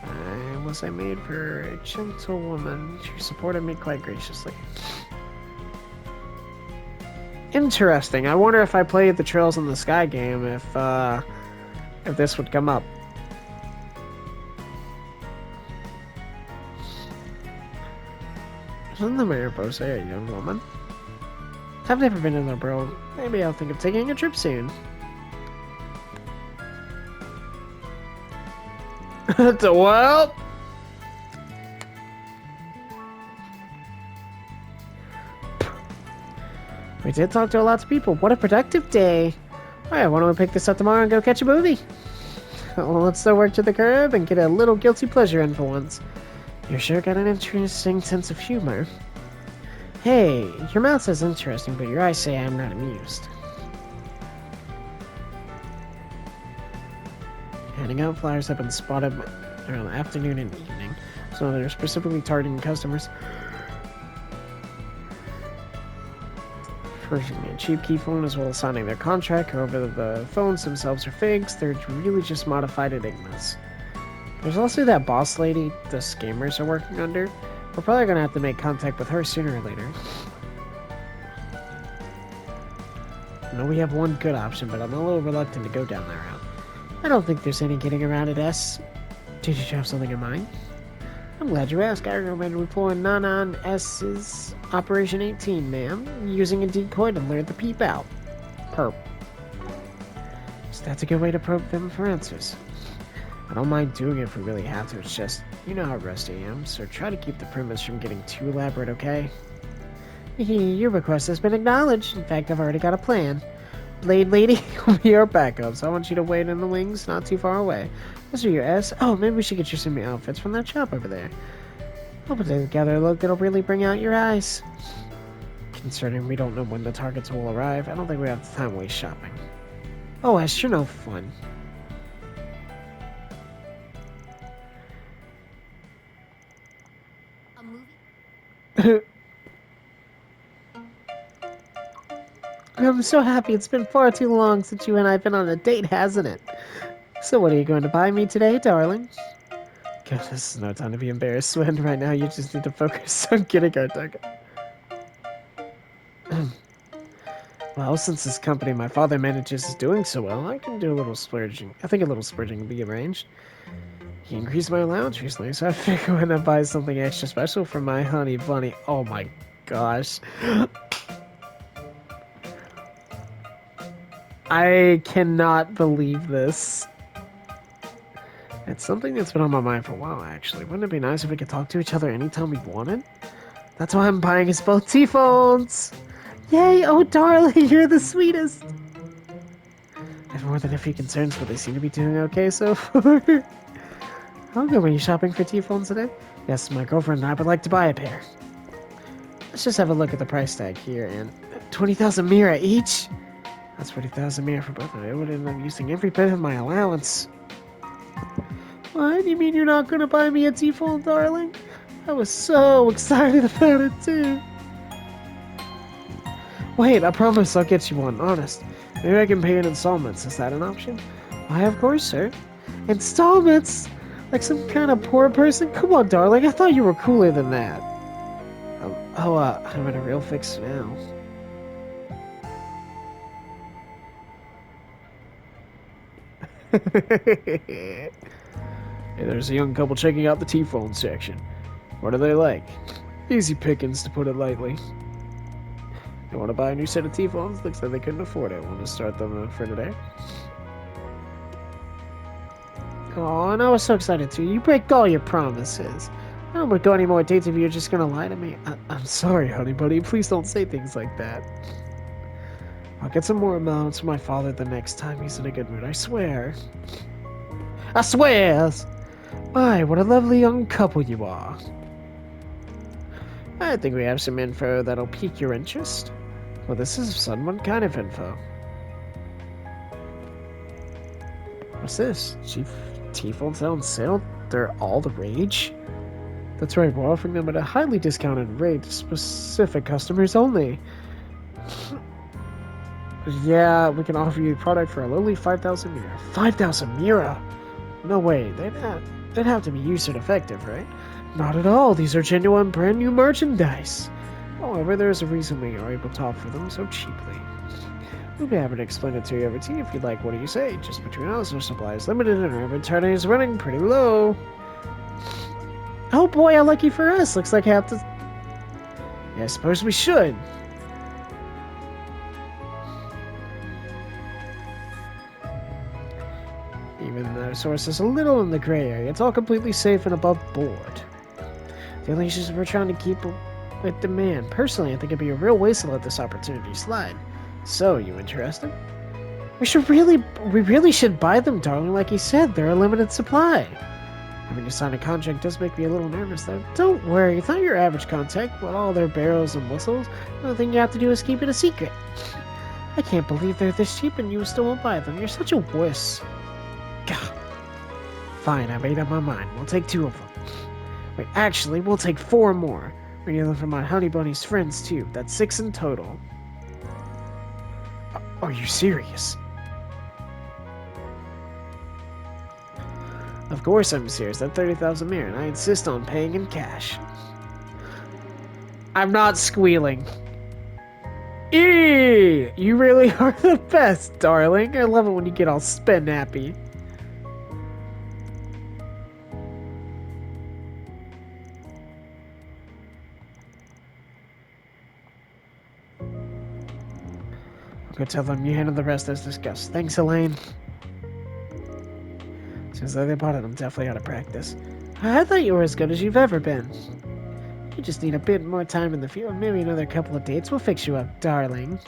I was a maid for a gentlewoman. She supported me quite graciously. Interesting. I wonder if I played the Trails in the Sky game, if this would come up. Isn't the mayor Bose a young woman? I've never been in the world. Maybe I'll think of taking a trip soon. Well, we did talk to lots of people. What a productive day. Alright, why don't we pick this up tomorrow and go catch a movie? Well, let's still work to the curb and get a little guilty pleasure in for once. You sure got an interesting sense of humor. Hey, your mouth says interesting, but your eyes say I'm not amused. Handing out flyers have been spotted around the afternoon and evening, so they're specifically targeting customers. Purchasing a cheap key phone as well as signing their contract. However, the phones themselves are fakes. They're really just modified enigmas. There's also that boss lady the scammers are working under. We're probably gonna have to make contact with her sooner or later. I know we have one good option, but I'm a little reluctant to go down that route. I don't think there's any getting around it, S. Did you have something in mind? I'm glad you asked. I recommend deploying Nanan S's Operation 18, ma'am, using a decoy to lure the peep out. Perp. So that's a good way to probe them for answers. I don't mind doing it if we really have to, it's just, you know how rusty I am, so try to keep the premise from getting too elaborate, okay? Your request has been acknowledged. In fact, I've already got a plan. Blade Lady will be our backup, so I want you to wait in the wings, not too far away. Those are your S. Oh, maybe we should get you some new outfits from that shop over there. I'll put together a look that'll really bring out your eyes. Concerning we don't know when the targets will arrive, I don't think we have the time to waste shopping. Oh, S, you're no fun. A movie? I'm so happy. It's been far too long since you and I have been on a date, hasn't it? So what are you going to buy me today, darling? God, this is no time to be embarrassed, Swen. Right now, you just need to focus on getting our target. Well, since this company my father manages is doing so well, I can do a little splurging. I think a little splurging can be arranged. He increased my allowance recently, so I figure when I buy something extra special for my honey bunny. Oh my gosh. I cannot believe this. It's something that's been on my mind for a while, actually. Wouldn't it be nice if we could talk to each other anytime we wanted? That's why I'm buying us both T-phones! Yay! Oh, darling, you're the sweetest! I have more than a few concerns, but they seem to be doing okay so far. How good were you shopping for T-phones today? Yes, my girlfriend and I would like to buy a pair. Let's just have a look at the price tag here, and 20,000 Mira each? That's 40,000 Mira for both of them. I would end up using every bit of my allowance. What? You mean you're not gonna buy me a T-phone, darling? I was so excited about it, too. Wait, I promise I'll get you one, honest. Maybe I can pay in installments. Is that an option? Why, of course, sir. Installments? Like some kind of poor person? Come on, darling. I thought you were cooler than that. I'm in a real fix now. Hey, there's a young couple checking out the T-phone section. What are they like? Easy pickings, to put it lightly. You want to buy a new set of T-phones? Looks like they couldn't afford it. Want to start them for today? Oh, and I was so excited too. You break all your promises. I don't want to go any more dates if you're just gonna lie to me. I'm sorry, honey buddy. Please don't say things like that. I'll get some more amounts for my father the next time he's in a good mood. I swear. I swear! My, what a lovely young couple you are. I think we have some info that'll pique your interest. Well, this is someone kind of info. What's this? Chief T-phones on sale? They're all the rage? That's right, we're offering them at a highly discounted rate to specific customers only. Yeah, we can offer you a product for a lowly 5,000 Mira. 5,000 Mira? No way, they'd have to be user effective, right? Not at all, these are genuine brand new merchandise. However, there's a reason we are able to offer them so cheaply. We'll be happy to explain it to you over tea if you'd like. What do you say? Just between us, our supply is limited and our inventory is running pretty low. Oh boy, how lucky for us. Looks like I have to... Yeah, I suppose we should. Even though source is a little in the gray area, it's all completely safe and above board. The only issue is we're trying to keep with demand. Personally, I think it'd be a real waste to let this opportunity slide. So, you interested? We really should buy them, darling. Like you said, they're a limited supply. Having to sign a contract does make me a little nervous, though. Don't worry, it's not your average contract. With all their barrels and whistles, the only thing you have to do is keep it a secret. I can't believe they're this cheap and you still won't buy them. You're such a wuss. Gah. Fine, I made up my mind. We'll take 2 of them. Wait, actually, we'll take 4 more. We need them for my honey bunny's friends, too. That's 6 in total. Are you serious? Of course I'm serious. That's 30,000 Mira, and I insist on paying in cash. I'm not squealing. Eee! You really are the best, darling. I love it when you get all spin happy. I'll go tell them you handle the rest as discussed. Thanks, Elaine. Since they bought it, I'm definitely out of practice. I thought you were as good as you've ever been. You just need a bit more time in the field, maybe another couple of dates. We'll fix you up, darling.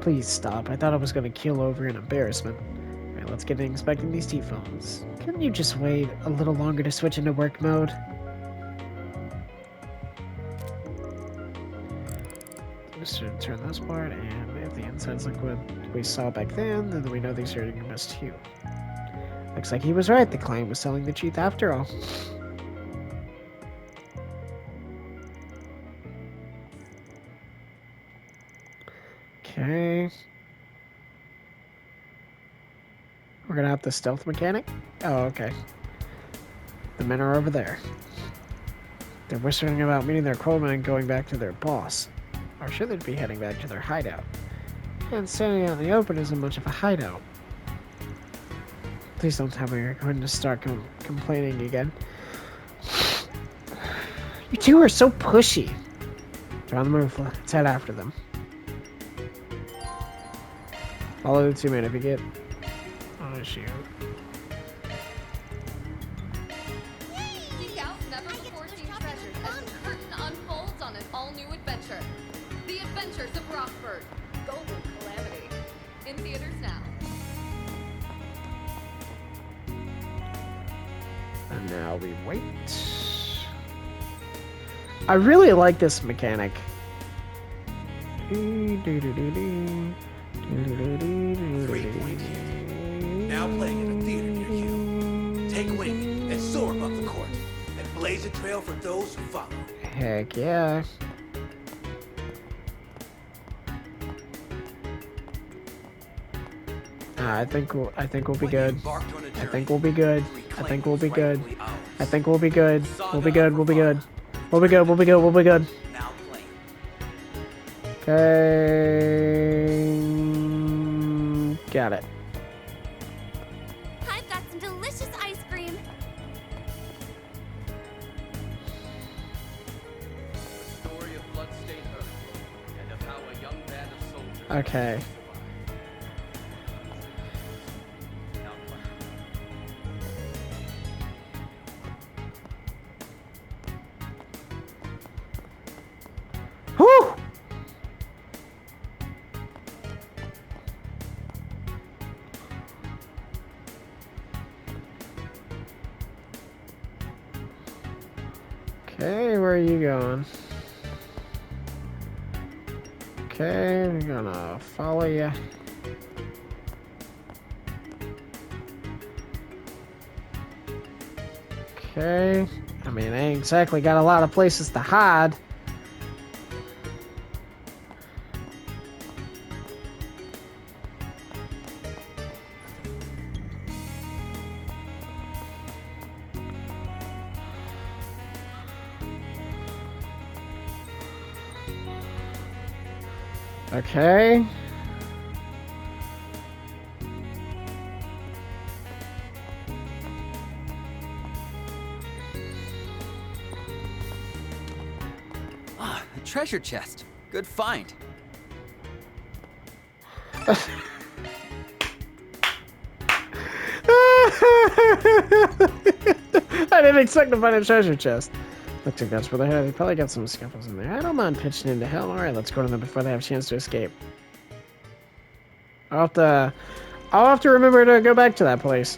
Please stop. I thought I was going to keel over in embarrassment. Alright, let's get inspecting these T-phones. Couldn't you just wait a little longer to switch into work mode? Just to turn this part, and if the inside's like what we saw back then we know these are your best hue. Looks like he was right. The client was telling the truth after all. Okay. about the stealth mechanic? Oh, okay. The men are over there. They're whispering about meeting their crewmen and going back to their boss. Or should they be heading back to their hideout? And standing out in the open isn't much of a hideout. Please don't tell me you're going to start complaining again. You two are so pushy. They're on the move. Let's head after them. Follow the two men if you get... Oh, shoot. Seek out never-before-seen treasures as the curtain unfolds on an all-new adventure. The Adventures of Rockford. Golden Calamity. In theaters now. And now we wait. I really like this mechanic. Now playing in a theater near you. Take wing and soar above the court, and blaze a trail for those who follow. Heck yeah. I think we'll be good. I think we'll be good. I think we'll be good. I think we'll be good. We'll be good. We'll be good. We'll be good. We'll be good. We'll be good. Okay. Got it. I've got some delicious ice cream. Story of blood-stained earth and of how a young band of soldiers. Okay. Whew! Okay, where are you going? Okay, we're gonna follow you. Okay, I mean, I ain't exactly got a lot of places to hide. Okay. Ah, a treasure chest. Good find. I didn't expect to find a treasure chest. Looks like that's where they're headed. They probably got some scuffles in there. I don't mind pitching into hell. Alright, let's go to them before they have a chance to escape. I'll have to remember to go back to that place.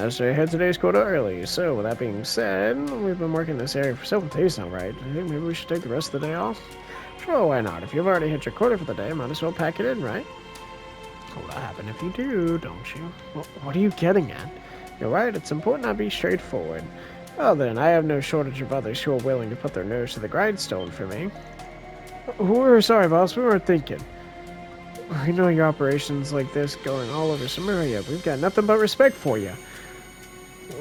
So I had today's quota early. So with that being said, we've been working this area for several days now, right? I think maybe we should take the rest of the day off? Sure, why not? If you've already hit your quota for the day, might as well pack it in, right? What'll happen if you do, don't you? Well, what are you getting at? You're right, it's important to be straightforward. Well then, I have no shortage of others who are willing to put their nose to the grindstone for me. We're sorry, boss, we weren't thinking. We know your operations like this going all over Samaria. We've got nothing but respect for you.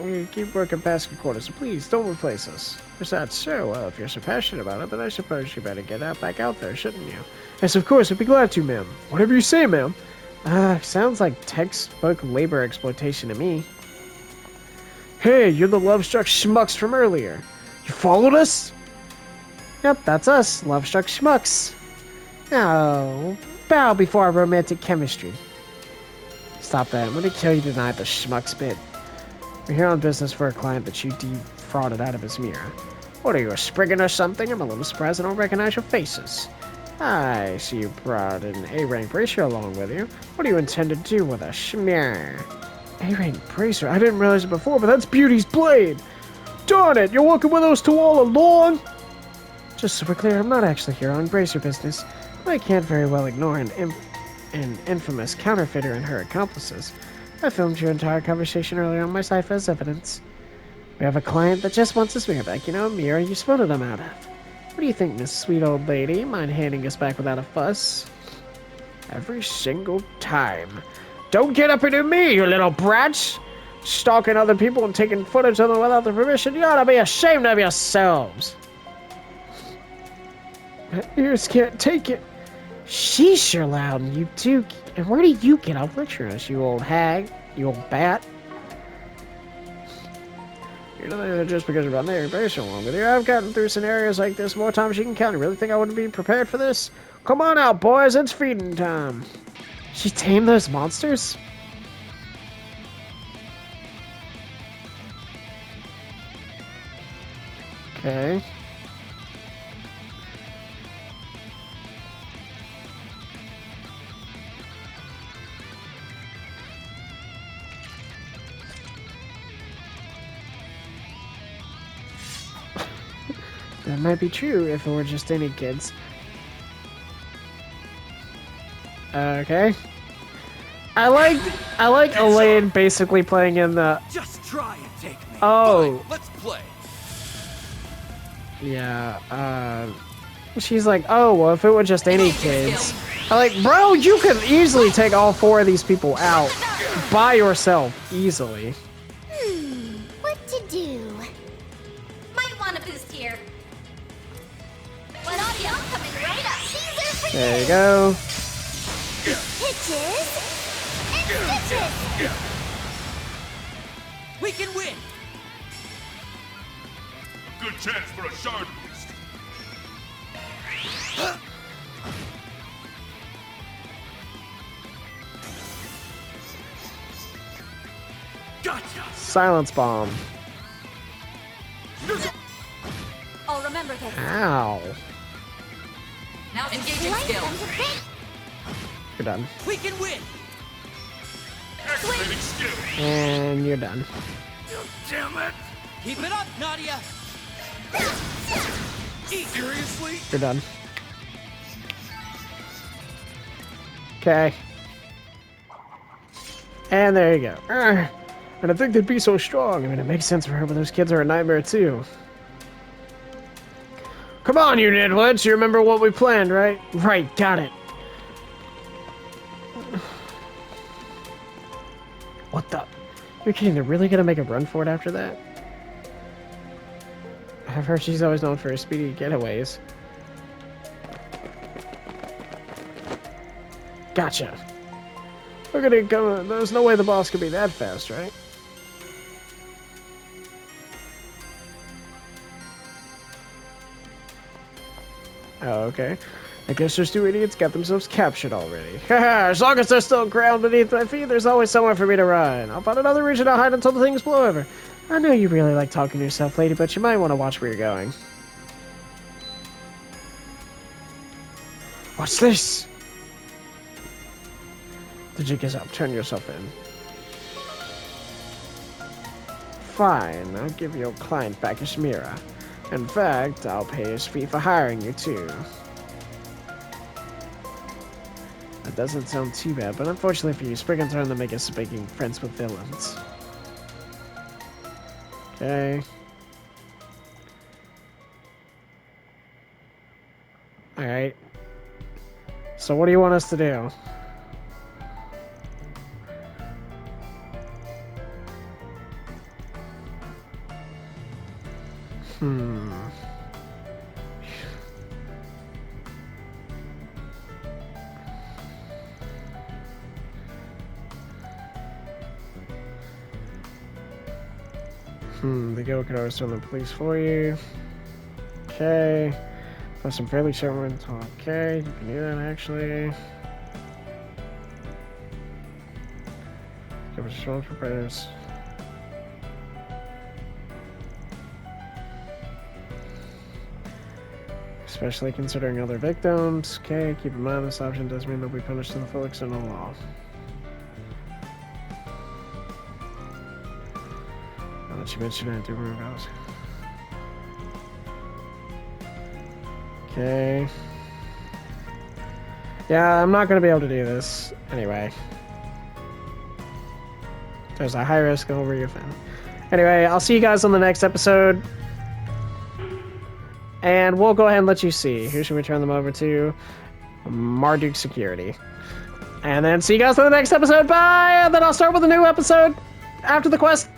We keep working past your quarters, so please don't replace us. Is that so? Well, if you're so passionate about it, then I suppose you better get back out there, shouldn't you? Yes, of course, I'd be glad to, ma'am. Whatever you say, ma'am. Sounds like textbook labor exploitation to me. Hey, you're the love-struck schmucks from earlier. You followed us? Yep, that's us, love-struck schmucks. Oh, bow before our romantic chemistry. Stop that. I'm gonna kill you tonight, the schmucks bit. We're here on business for a client that you defrauded out of his mirror. What are you, a Spriggan or something? I'm a little surprised I don't recognize your faces. I see you brought an A-rank bracer along with you. What do you intend to do with a schmear? A-rank bracer? I didn't realize it before, but that's Beauty's blade! Darn it! You're working with us two all along? Just so we're clear, I'm not actually here on bracer business. I can't very well ignore an infamous counterfeiter and her accomplices. I filmed your entire conversation earlier on my site as evidence. We have a client that just wants his mirror back. You know, a mirror you spotted him out of. What do you think, Miss Sweet Old Lady? Mind handing us back without a fuss? Every single time. Don't get up into me, you little brats! Stalking other people and taking footage of them without their permission. You ought to be ashamed of yourselves! My ears can't take it. She's sure loud, and you too. And where do you get off lecturing us, you old hag? You old bat? You know that just because you're on there, you're so wrong with you. I've gotten through scenarios like this more times you can count. You really think I wouldn't be prepared for this? Come on out, boys. It's feeding time. She tamed those monsters? Okay. That might be true if it were just any kids. Okay. I like Elaine basically playing in the. Just try and take me. Oh. Fine, let's play. Yeah. She's like, oh well, if it were just any kids. I'm like, bro, you could easily take all 4 of these people out by yourself easily. What to do? Might want a boost here. But Nadia, coming right up. These are for There you go. Pitches and stitches. We can win. Good chance for a shard boost. Gotcha. Silence bomb. I'll remember this. Ow. Now engaging skill. You're done. We can win. Activating skill. And you're done. Damn it. Keep it up, Nadia. Seriously? You're done. Okay. And there you go. And I think they'd be so strong. I mean, it makes sense for her, but those kids are a nightmare too. Come on, you nitwits. You remember what we planned, right? Right, got it. What the? You're kidding, they're really gonna make a run for it after that? I've heard she's always known for her speedy getaways. Gotcha. Look at it go. There's no way the boss could be that fast, right? Oh, okay. I guess those 2 idiots got themselves captured already. Haha, as long as there's still ground beneath my feet, there's always somewhere for me to run. I'll find another region to hide until the things blow over. I know you really like talking to yourself, lady, but you might want to watch where you're going. What's this? The jig is up. Turn yourself in. Fine, I'll give your client back his mirror. In fact, I'll pay his fee for hiring you, too. That doesn't sound too bad, but unfortunately for you, Spriggan's trying to make us making friends with villains. Okay. Alright. So what do you want us to do? The guild could always tell the police for you. Okay. That's some fairly short ones. Okay, you can do that actually. Give us strong preparedness. Especially considering other victims. Okay, keep in mind this option does mean they'll be punished to the full extent of the law. Now that you mentioned it, do remove those. Okay. Yeah, I'm not going to be able to do this anyway. There's a high risk over your family. Anyway, I'll see you guys on the next episode. And we'll go ahead and let you see. Who should we turn them over to? Marduk Security. And then see you guys for the next episode. Bye! And then I'll start with a new episode after the quest.